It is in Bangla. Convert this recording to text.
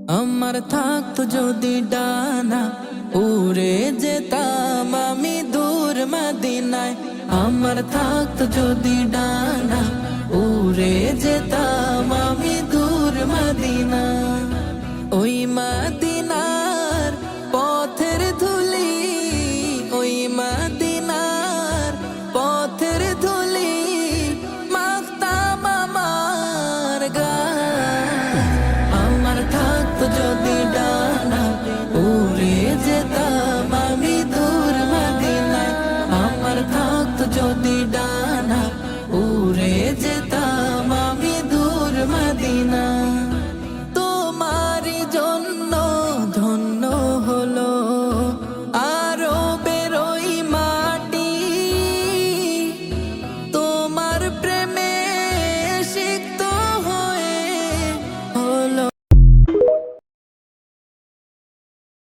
আমার থাকতো যদি ডানা, উড়ে যেতাম আমি দূর মদিনায়। আমার থাকতো যদি ডানা, উড়ে যেতাম আমি দূর মদিনায়।